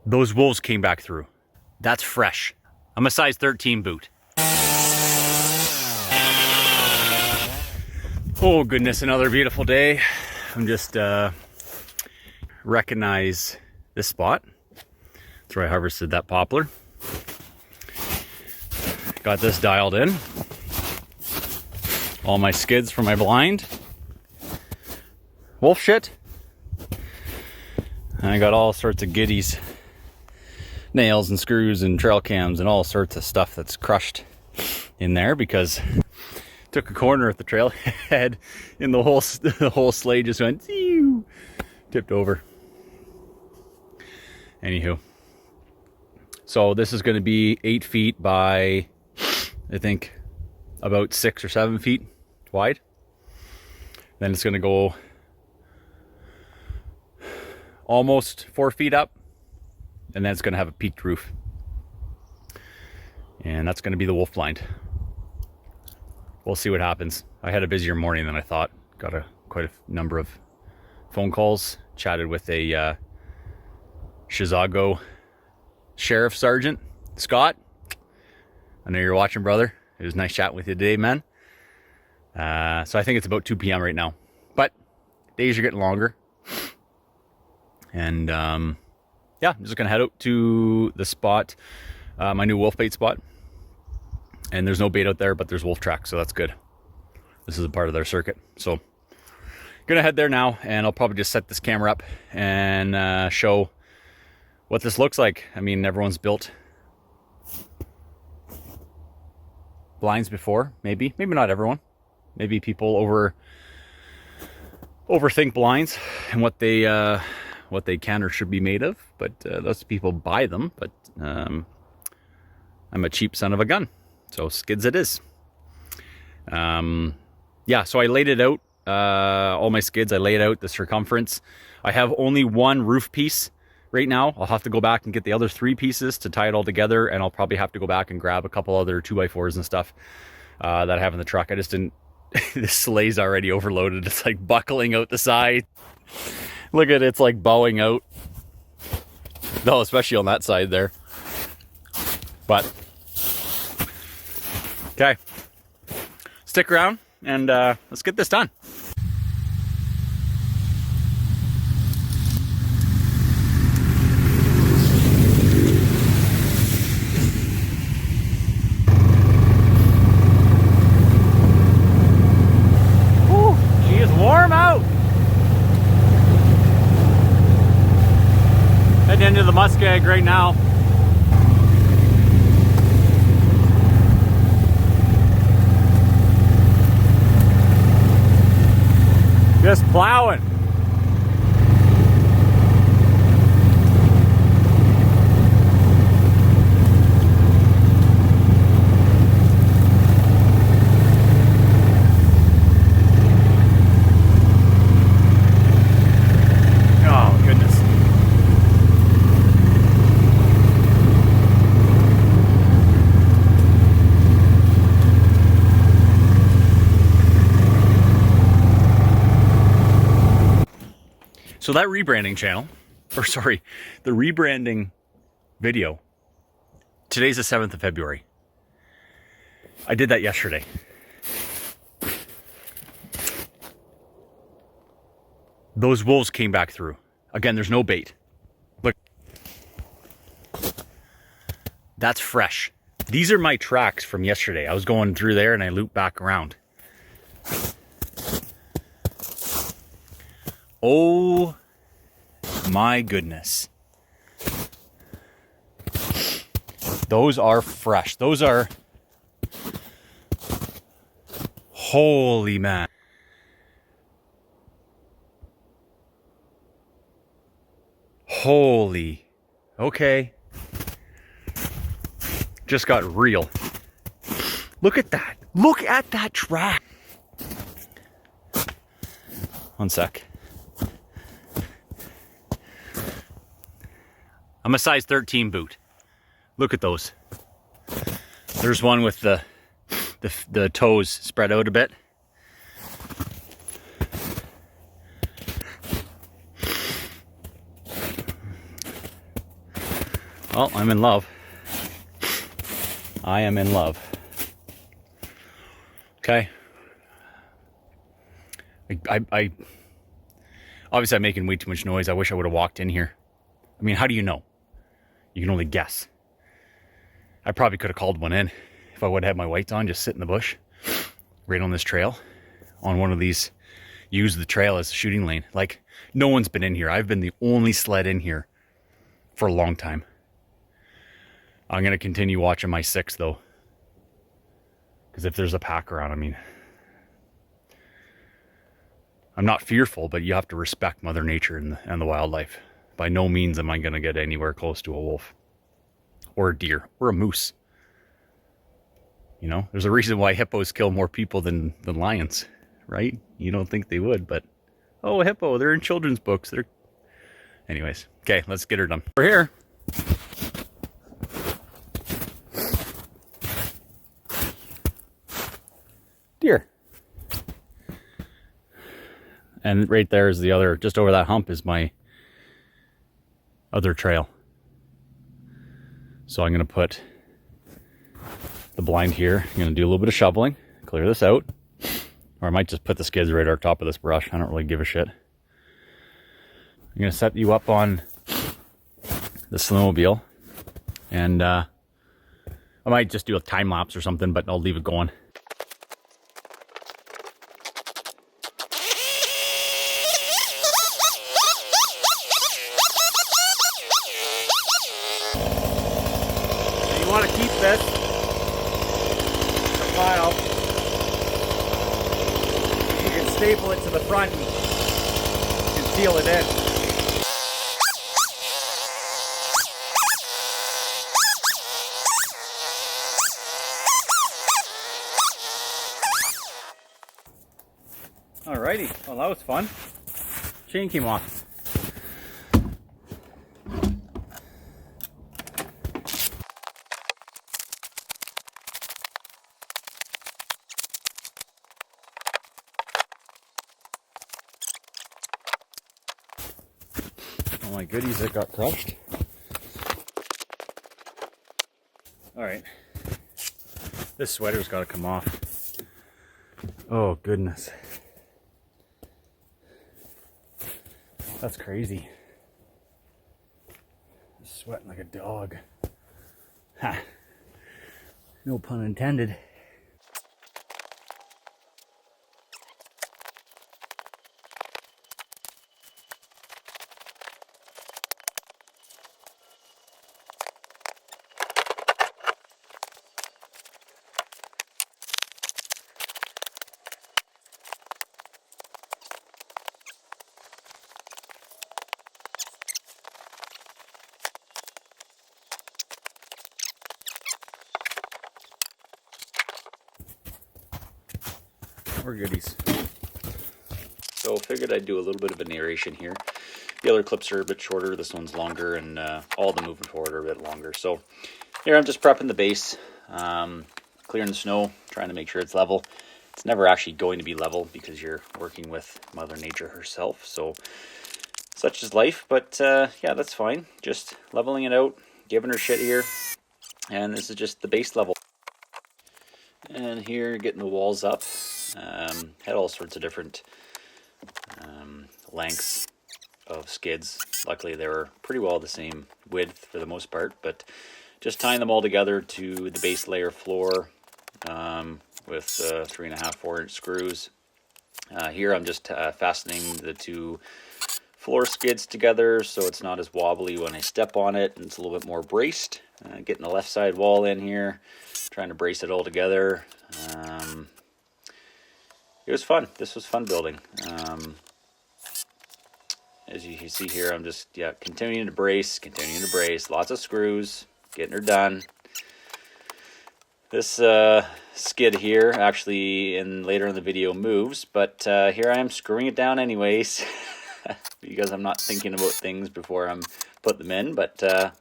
Those wolves came back through. That's fresh. I'm a size 13 boot. Oh goodness, another beautiful day. I'm just recognize this spot. That's where I harvested that poplar. Got this dialed in. All my skids for my blind. Wolf shit. And I got all sorts of goodies. Nails and screws and trail cams and all sorts of stuff that's crushed in there because took a corner at the trailhead and the whole sleigh just went tipped over. Anywho, so this is going to be 8 feet by I think about 6 or 7 feet wide. Then it's going to go almost 4 feet up, and then it's going to have a peaked roof, and that's going to be the wolf blind. We'll see what happens. I had a busier morning than I thought. Got quite a number of phone calls. Chatted with a Chisago Sheriff Sergeant Scott. I know you're watching, brother. It was nice chatting with you today, man. So I think it's about 2 p.m. right now, but days are getting longer. And yeah, I'm just gonna head out to the spot, my new wolf bait spot. And there's no bait out there, but there's wolf tracks, so that's good. This is a part of their circuit. So gonna head there now, and I'll probably just set this camera up and show what this looks like. I mean, everyone's built blinds before, maybe not everyone. Maybe people overthink blinds and what they can or should be made of, but lots of people buy them. But I'm a cheap son of a gun, so skids it is. Yeah, so I laid it out, all my skids. I laid out the circumference. I have only one roof piece right now. I'll have to go back and get the other 3 pieces to tie it all together, and I'll probably have to go back and grab a couple other 2x4s and stuff that I have in the truck. I just didn't. This sleigh's already overloaded. It's like buckling out the side. Look at it, it's like bowing out. No, especially on that side there. But okay, stick around and let's get this done. Whew, she is warm out. Heading into the muskeg right now. Just plowing. Oh, goodness. So that rebranding channel, or sorry, the rebranding video, today's the 7th of February. I did that yesterday. Those wolves came back through. Again, there's no bait. Look, that's fresh. These are my tracks from yesterday. I was going through there and I looped back around. Oh my goodness. Those are fresh. Those are, holy man. Holy, okay. Just got real. Look at that. Look at that track. One sec. I'm a size 13 boot. Look at those. There's one with the toes spread out a bit. Well, I'm in love. I am in love. Okay. I obviously I'm making way too much noise. I wish I would have walked in here. I mean, how do you know? You can only guess. I probably could have called one in if I would have had my whites on, just sit in the bush right on this trail, on one of these, use the trail as a shooting lane. Like, no one's been in here. I've been the only sled in here for a long time. I'm going to continue watching my 6 though, because if there's a pack around, I mean, I'm not fearful, but you have to respect Mother Nature and the wildlife. By no means am I going to get anywhere close to a wolf or a deer or a moose. You know, there's a reason why hippos kill more people than lions, right? You don't think they would, but oh, a hippo, they're in children's books. They're, anyways. Okay, let's get her done. We're here. Deer. And right there is the other, just over that hump is my other trail. So I'm going to put the blind here. I'm going to do a little bit of shoveling, clear this out. Or I might just put the skids right on top of this brush. I don't really give a shit. I'm going to set you up on the snowmobile. And I might just do a time lapse or something, but I'll leave it going. You want to keep this for a while. You can staple it to the front and seal it in. Alrighty, well that was fun. Chain came off. All my goodies that got crushed. Alright. This sweater's got to come off. Oh goodness. That's crazy. Sweating like a dog. Ha. No pun intended. More goodies. So figured I'd do a little bit of a narration here. The other clips are a bit shorter, this one's longer, and all the moving forward are a bit longer. So here I'm just prepping the base, clearing the snow, trying to make sure it's level. It's never actually going to be level because you're working with Mother Nature herself, so such is life. But yeah, that's fine. Just leveling it out, giving her shit here, and this is just the base level. And here, getting the walls up. Had all sorts of different lengths of skids. Luckily they were pretty well the same width for the most part, but just tying them all together to the base layer floor with 3.5-4 inch screws. Here I'm just fastening the two floor skids together so it's not as wobbly when I step on it, and it's a little bit more braced. Getting the left side wall in here, trying to brace it all together. It was fun. This was fun building. As you can see here, I'm just continuing to brace, lots of screws, getting her done. This skid here actually later in the video moves, but here I am screwing it down anyways because I'm not thinking about things before I'm put them in, but that's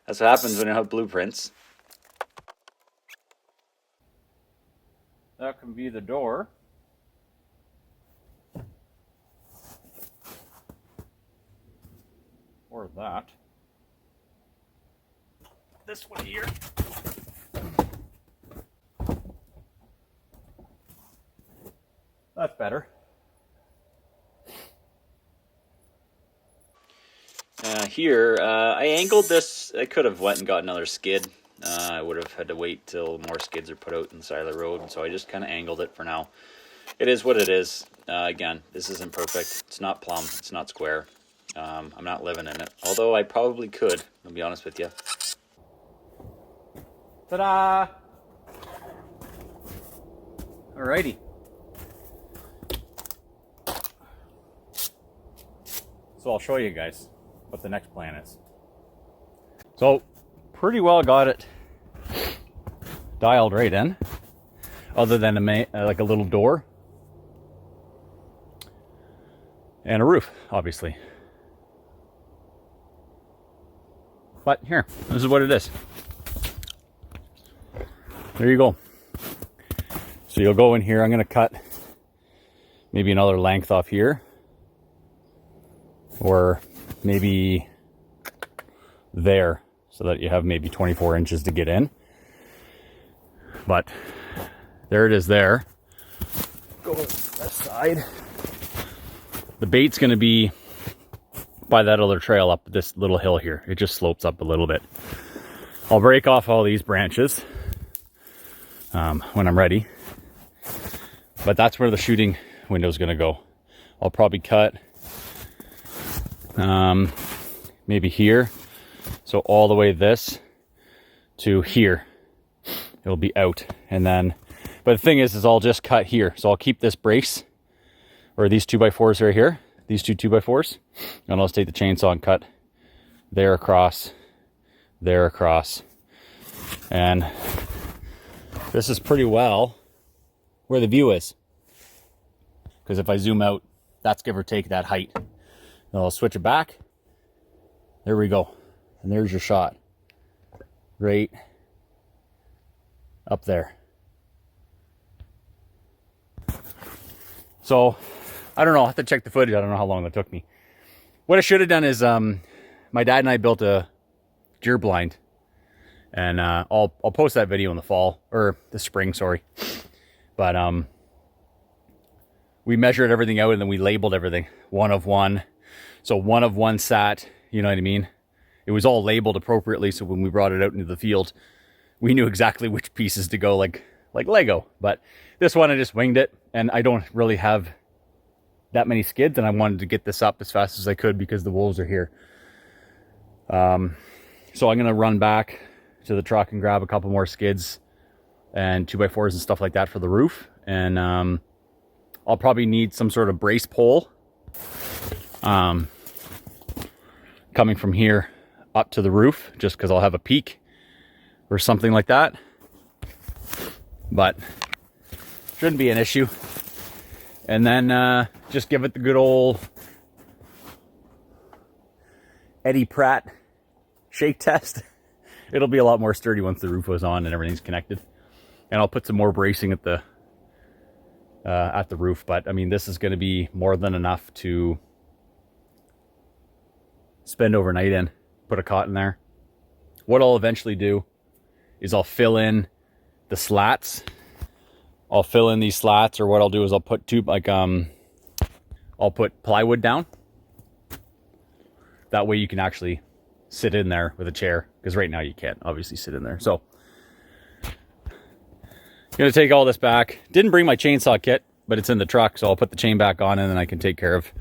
what happens when you have blueprints. That can be the door. Or that. this one here. That's better. I angled this. I could have went and got another skid. I would have had to wait till more skids are put out on the side of the road, and so I just kind of angled it for now. It is what it is. Again, this isn't perfect. It's not plumb. It's not square. I'm not living in it. Although I probably could, I'll be honest with you. Ta-da! Alrighty. So I'll show you guys what the next plan is. So pretty well got it dialed right in, other than like a little door and a roof, obviously. But here, this is what it is. There you go. So you'll go in here. I'm going to cut maybe another length off here, or maybe there, so that you have maybe 24 inches to get in. But there it is there. Go to this side. The bait's going to be by that other trail up this little hill here. It just slopes up a little bit. I'll break off all these branches when I'm ready. But that's where the shooting window is going to go. I'll probably cut maybe here, so all the way this to here. It'll be out, and then, but the thing is I'll just cut here. So I'll keep this brace, or these 2x4s right here, these two 2x4s, and I'll just take the chainsaw and cut there across, and this is pretty well where the view is, because if I zoom out, that's give or take that height. And I'll switch it back. There we go. And there's your shot. Right up there. So, I don't know. I'll have to check the footage. I don't know how long that took me. What I should have done is, my dad and I built a deer blind. And I'll post that video in the fall, or the spring, sorry. But we measured everything out, and then we labeled everything. 1 of 1. So 1 of 1 sat, you know what I mean? It was all labeled appropriately, so when we brought it out into the field, we knew exactly which pieces to go, like Lego. But this one, I just winged it, and I don't really have that many skids, and I wanted to get this up as fast as I could because the wolves are here. So I'm going to run back to the truck and grab a couple more skids and 2x4s and stuff like that for the roof. And I'll probably need some sort of brace pole coming from here up to the roof, just because I'll have a peak or something like that. But shouldn't be an issue. And then just give it the good old Eddie Pratt shake test. It'll be a lot more sturdy once the roof goes on and everything's connected. And I'll put some more bracing at the roof. But I mean, this is going to be more than enough to spend overnight in. Put a cot in there. What I'll eventually do is I'll fill in the slats. I'll fill in these slats, or what I'll do is I'll put I'll put plywood down. That way you can actually sit in there with a chair, because right now you can't obviously sit in there. So I'm gonna take all this back. Didn't bring my chainsaw kit, but it's in the truck, so I'll put the chain back on, and then I can take care of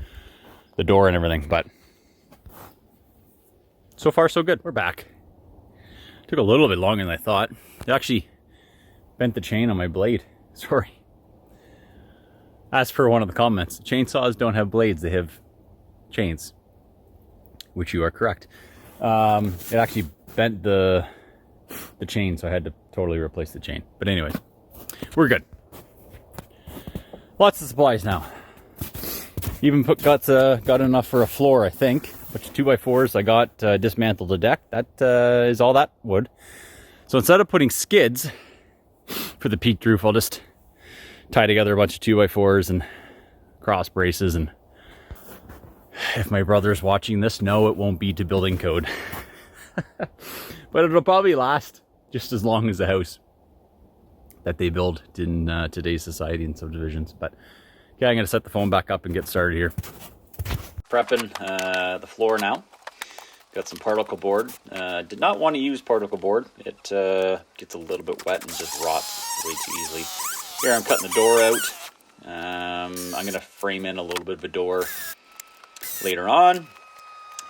the door and everything. But so far so good. We're back. Took a little bit longer than I thought. It actually bent the chain on my blade. Sorry. As per one of the comments, chainsaws don't have blades, they have chains. Which you are correct. It actually bent the chain, so I had to totally replace the chain. But anyways, we're good. Lots of supplies now. Even got enough for a floor, I think. Bunch of 2x4s. I got dismantled the deck. That is all that wood. So instead of putting skids for the peaked roof, I'll just tie together a bunch of 2x4s and cross braces. And if my brother's watching this, no, it won't be to building code. But it'll probably last just as long as the house that they build in today's society and subdivisions. But okay, I'm gonna set the phone back up and get started here. Prepping the floor now. Got some particle board. Did not want to use particle board. It gets a little bit wet and just rots way too easily. Here I'm cutting the door out. I'm gonna frame in a little bit of a door later on.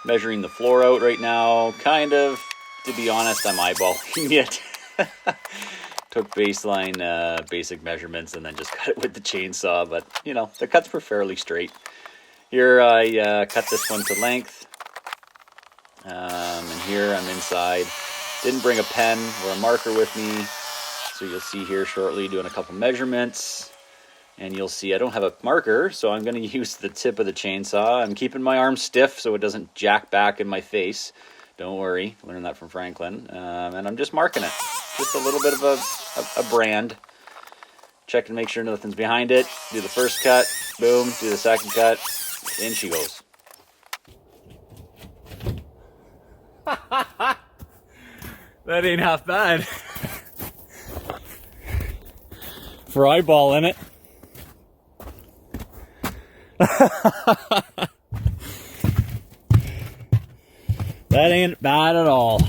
Measuring the floor out right now, kind of. To be honest, I'm eyeballing it. Took baseline basic measurements and then just cut it with the chainsaw, but you know, the cuts were fairly straight. Here I cut this one to length, and here I'm inside. Didn't bring a pen or a marker with me, so you'll see here shortly doing a couple measurements, and you'll see I don't have a marker, so I'm going to use the tip of the chainsaw. I'm keeping my arm stiff so it doesn't jack back in my face. Don't worry, learned that from Franklin. And I'm just marking it. Just a little bit of a brand. Check and make sure nothing's behind it. Do the first cut, boom, do the second cut, in she goes. That ain't half bad. For eyeballing it. That ain't bad at all.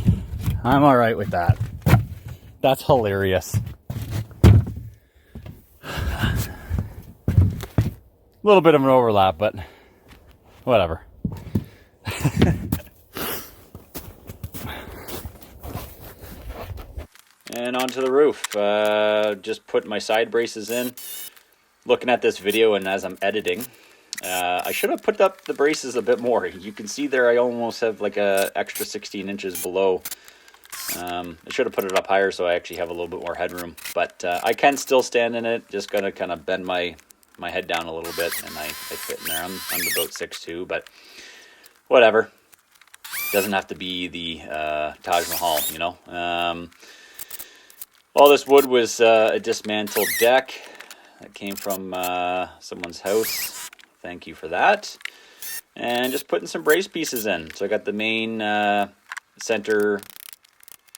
I'm all right with that. That's hilarious. A little bit of an overlap, but whatever. And onto the roof. Just put my side braces in. Looking at this video and as I'm editing, I should have put up the braces a bit more. You can see there I almost have like a extra 16 inches below. I should have put it up higher so I actually have a little bit more headroom. But I can still stand in it. Just gotta kind of bend my head down a little bit and I fit in there. I'm about 6'2", but whatever. Doesn't have to be the Taj Mahal, you know. All this wood was a dismantled deck that came from someone's house. Thank you for that. And just putting some brace pieces in. So I got the main center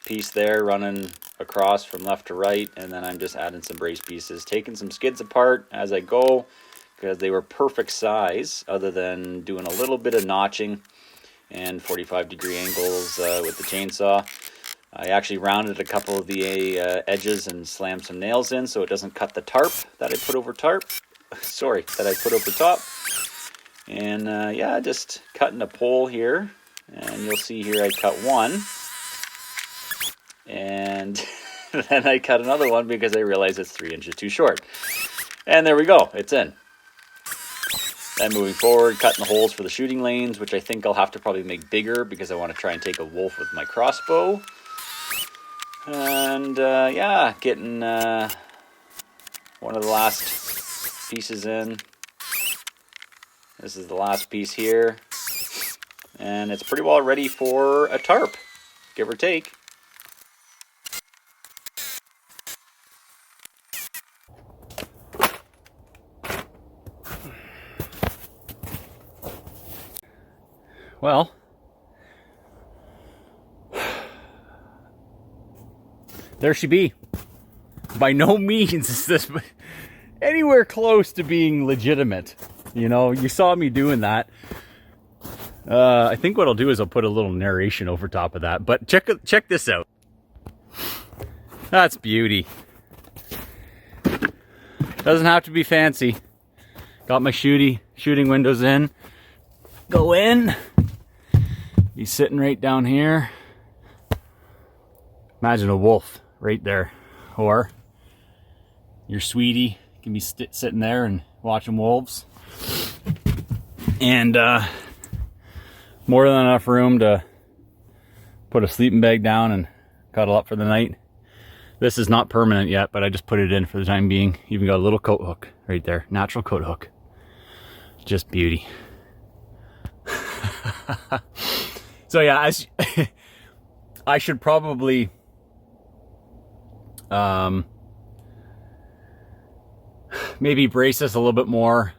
piece there running across from left to right, and then I'm just adding some brace pieces, taking some skids apart as I go because they were perfect size other than doing a little bit of notching and 45-degree angles with the chainsaw. I actually rounded a couple of the edges and slammed some nails in so it doesn't cut the tarp that I put over top. And yeah, just cutting a pole here, and you'll see here I cut one, and then I cut another one because I realized it's 3 inches too short. And there we go, it's in. Then moving forward, cutting the holes for the shooting lanes, which I think I'll have to probably make bigger because I want to try and take a wolf with my crossbow. And yeah, getting one of the last pieces in. This is the last piece here. And it's pretty well ready for a tarp, give or take. Well, there she be. By no means is this anywhere close to being legitimate. You know, you saw me doing that. I think what I'll do is I'll put a little narration over top of that. But check this out. That's beauty. Doesn't have to be fancy. Got my shooting windows in. Go in. He's sitting right down here. Imagine a wolf right there. Or your sweetie can be sitting there and watching wolves. And more than enough room to put a sleeping bag down and cuddle up for the night. This is not permanent yet, but I just put it in for the time being. Even got a little coat hook right there. Natural coat hook. Just beauty. So yeah, I should probably maybe brace this a little bit more.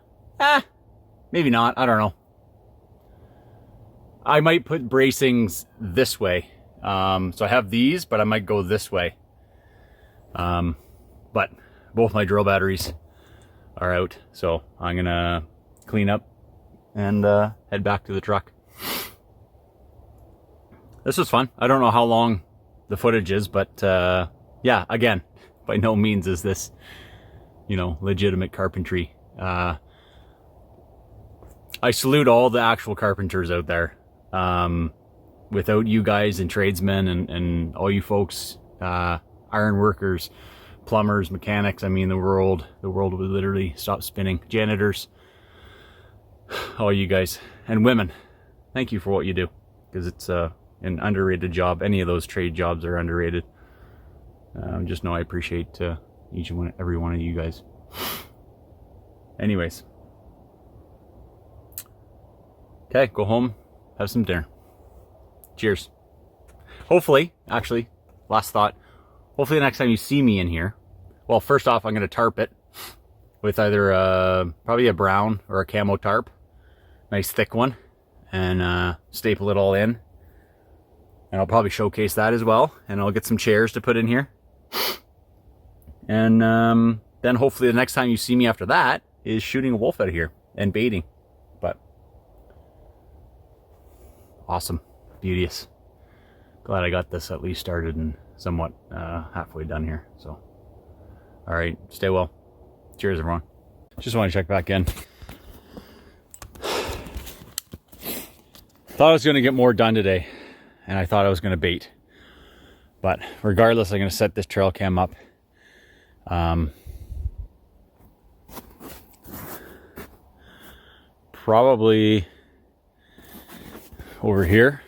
Maybe not, I don't know. I might put bracings this way So I have these, but I might go this way. But both my drill batteries are out, so I'm gonna clean up and head back to the truck. This was fun. I don't know how long the footage is, but yeah, again, by no means is this, you know, legitimate carpentry. I salute all the actual carpenters out there. Without you guys and tradesmen and all you folks, iron workers, plumbers, mechanics, I mean, the world would literally stop spinning. Janitors, all you guys, and women, thank you for what you do, because it's an underrated job. Any of those trade jobs are underrated. Just know I appreciate each and every one of you guys. Anyways, okay, go home, have some dinner. Cheers. Hopefully, actually, last thought, hopefully the next time you see me in here, well, first off, I'm going to tarp it with either probably a brown or a camo tarp, nice thick one, and staple it all in. And I'll probably showcase that as well, and I'll get some chairs to put in here. And then hopefully the next time you see me after that is shooting a wolf out of here and baiting. But awesome, beauteous. Glad I got this at least started and somewhat halfway done here. So, all right, stay well. Cheers, everyone. Just want to check back in. Thought I was going to get more done today, and I thought I was going to bait. But regardless, I'm going to set this trail cam up. Probably over here.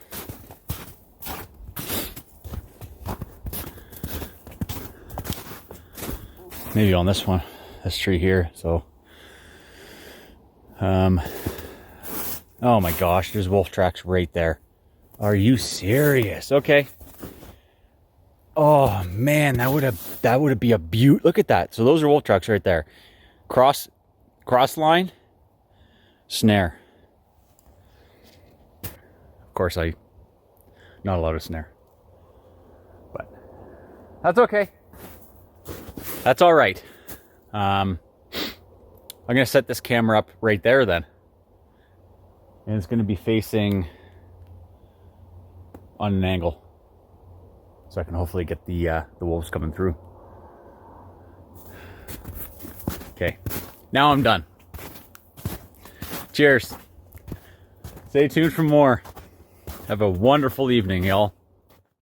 Maybe on this one, this tree here. So, oh my gosh, there's wolf tracks right there. Are you serious? Okay. Oh man, that would be a beaut. Look at that. So those are wolf tracks right there. Cross line, snare. Of course, not allowed to snare, but that's okay. That's all right. I'm gonna set this camera up right there then, and it's gonna be facing on an angle, so I can hopefully get the wolves coming through. Okay, now I'm done. Cheers. Stay tuned for more. Have a wonderful evening, y'all.